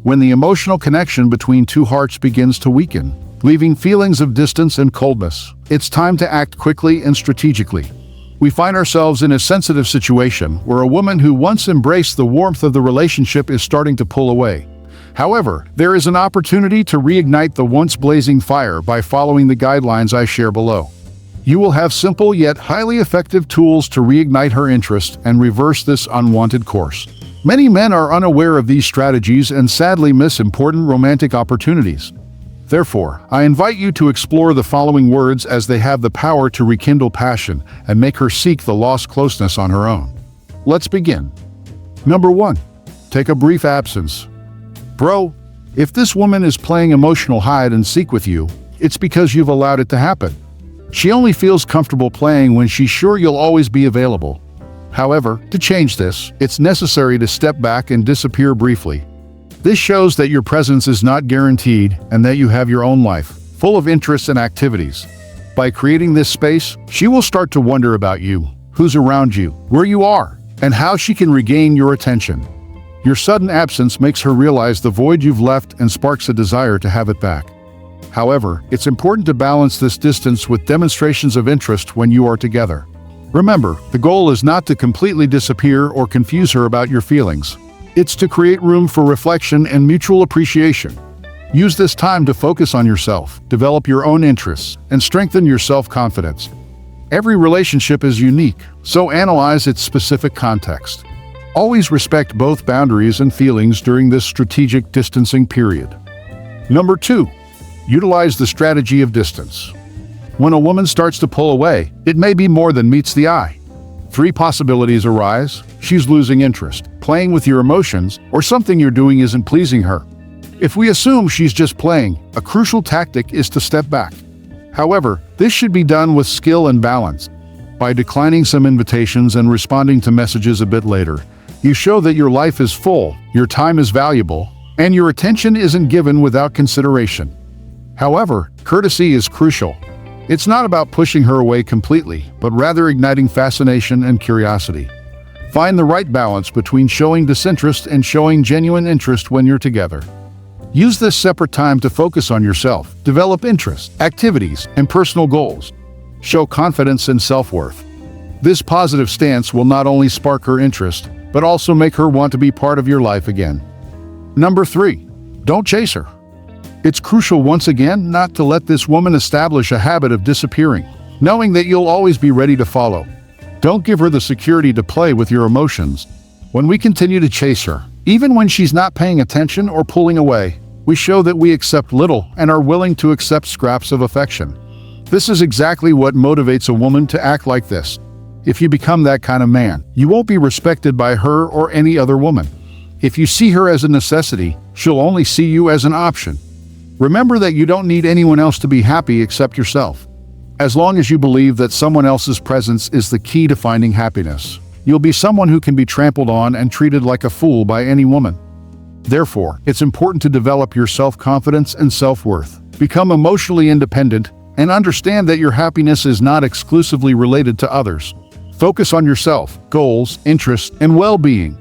when the emotional connection between two hearts begins to weaken, leaving feelings of distance and coldness. It's time to act quickly and strategically. We find ourselves in a sensitive situation where a woman who once embraced the warmth of the relationship is starting to pull away. However, there is an opportunity to reignite the once blazing fire by following the guidelines I share below. You will have simple yet highly effective tools to reignite her interest and reverse this unwanted course. Many men are unaware of these strategies and sadly miss important romantic opportunities. Therefore, I invite you to explore the following words as they have the power to rekindle passion and make her seek the lost closeness on her own. Let's begin. Number 1. Take a brief absence. Bro, if this woman is playing emotional hide and seek with you, it's because you've allowed it to happen. She only feels comfortable playing when she's sure you'll always be available. However, to change this, it's necessary to step back and disappear briefly. This shows that your presence is not guaranteed and that you have your own life, full of interests and activities. By creating this space, she will start to wonder about you, who's around you, where you are, and how she can regain your attention. Your sudden absence makes her realize the void you've left and sparks a desire to have it back. However, it's important to balance this distance with demonstrations of interest when you are together. Remember, the goal is not to completely disappear or confuse her about your feelings. It's to create room for reflection and mutual appreciation. Use this time to focus on yourself, develop your own interests, and strengthen your self-confidence. Every relationship is unique, so analyze its specific context. Always respect both boundaries and feelings during this strategic distancing period. Number 2. Utilize the strategy of distance. When a woman starts to pull away, it may be more than meets the eye. 3 possibilities arise: she's losing interest, playing with your emotions, or something you're doing isn't pleasing her. If we assume she's just playing, a crucial tactic is to step back. However, this should be done with skill and balance. By declining some invitations and responding to messages a bit later, you show that your life is full, your time is valuable, and your attention isn't given without consideration. However, courtesy is crucial. It's not about pushing her away completely, but rather igniting fascination and curiosity. Find the right balance between showing disinterest and showing genuine interest when you're together. Use this separate time to focus on yourself, develop interests, activities, and personal goals. Show confidence and self-worth. This positive stance will not only spark her interest, but also make her want to be part of your life again. Number 3. Don't chase her. It's crucial once again not to let this woman establish a habit of disappearing, knowing that you'll always be ready to follow. Don't give her the security to play with your emotions. When we continue to chase her, even when she's not paying attention or pulling away, we show that we accept little and are willing to accept scraps of affection. This is exactly what motivates a woman to act like this. If you become that kind of man, you won't be respected by her or any other woman. If you see her as a necessity, she'll only see you as an option. Remember that you don't need anyone else to be happy except yourself. As long as you believe that someone else's presence is the key to finding happiness, you'll be someone who can be trampled on and treated like a fool by any woman. Therefore, it's important to develop your self-confidence and self-worth. Become emotionally independent and understand that your happiness is not exclusively related to others. Focus on yourself, goals, interests, and well-being.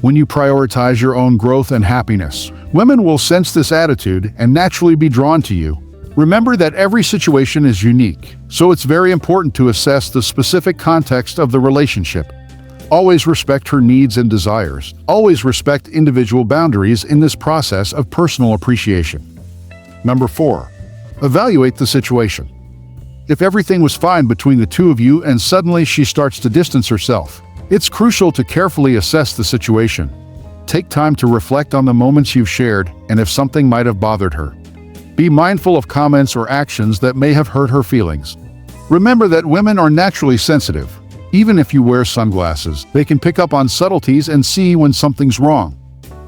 When you prioritize your own growth and happiness, women will sense this attitude and naturally be drawn to you. Remember that every situation is unique, so it's very important to assess the specific context of the relationship. Always respect her needs and desires. Always respect individual boundaries in this process of personal appreciation. Number 4. Evaluate the situation. If everything was fine between the two of you and suddenly she starts to distance herself, it's crucial to carefully assess the situation. Take time to reflect on the moments you've shared and if something might have bothered her. Be mindful of comments or actions that may have hurt her feelings. Remember that women are naturally sensitive. Even if you wear sunglasses, they can pick up on subtleties and see when something's wrong.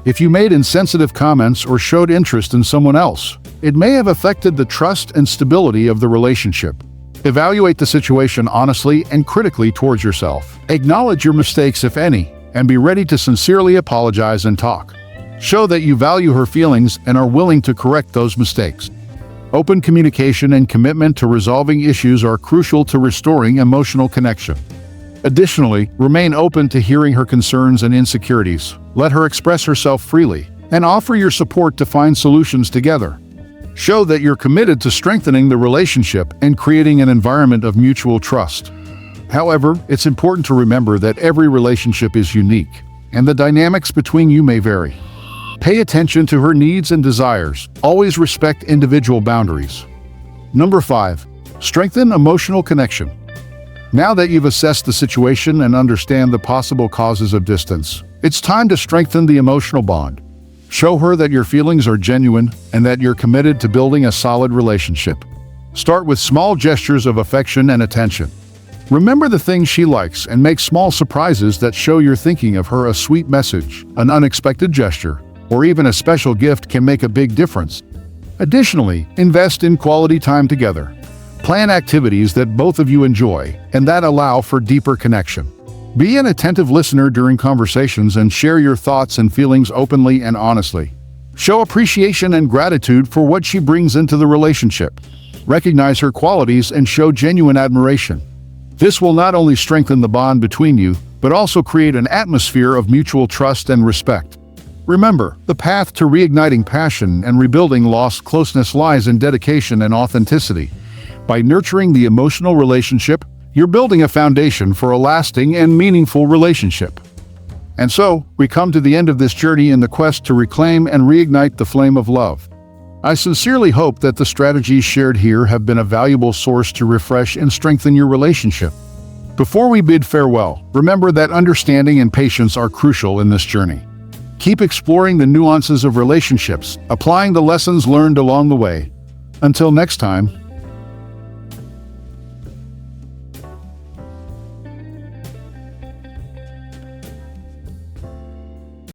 If you made insensitive comments or showed interest in someone else, it may have affected the trust and stability of the relationship. Evaluate the situation honestly and critically towards yourself. Acknowledge your mistakes, if any, and be ready to sincerely apologize and talk. Show that you value her feelings and are willing to correct those mistakes. Open communication and commitment to resolving issues are crucial to restoring emotional connection. Additionally, remain open to hearing her concerns and insecurities. Let her express herself freely, and offer your support to find solutions together. Show that you're committed to strengthening the relationship and creating an environment of mutual trust. However, it's important to remember that every relationship is unique, and the dynamics between you may vary. Pay attention to her needs and desires. Always respect individual boundaries. Number 5. Strengthen emotional connection. Now that you've assessed the situation and understand the possible causes of distance, it's time to strengthen the emotional bond. Show her that your feelings are genuine and that you're committed to building a solid relationship. Start with small gestures of affection and attention. Remember the things she likes and make small surprises that show you're thinking of her. A sweet message, an unexpected gesture, or even a special gift can make a big difference. Additionally, invest in quality time together. Plan activities that both of you enjoy and that allow for deeper connection. Be an attentive listener during conversations and share your thoughts and feelings openly and honestly. Show appreciation and gratitude for what she brings into the relationship. Recognize her qualities and show genuine admiration. This will not only strengthen the bond between you, but also create an atmosphere of mutual trust and respect. Remember, the path to reigniting passion and rebuilding lost closeness lies in dedication and authenticity. By nurturing the emotional relationship, you're building a foundation for a lasting and meaningful relationship. And so, we come to the end of this journey in the quest to reclaim and reignite the flame of love. I sincerely hope that the strategies shared here have been a valuable source to refresh and strengthen your relationship. Before we bid farewell, remember that understanding and patience are crucial in this journey. Keep exploring the nuances of relationships, applying the lessons learned along the way. Until next time,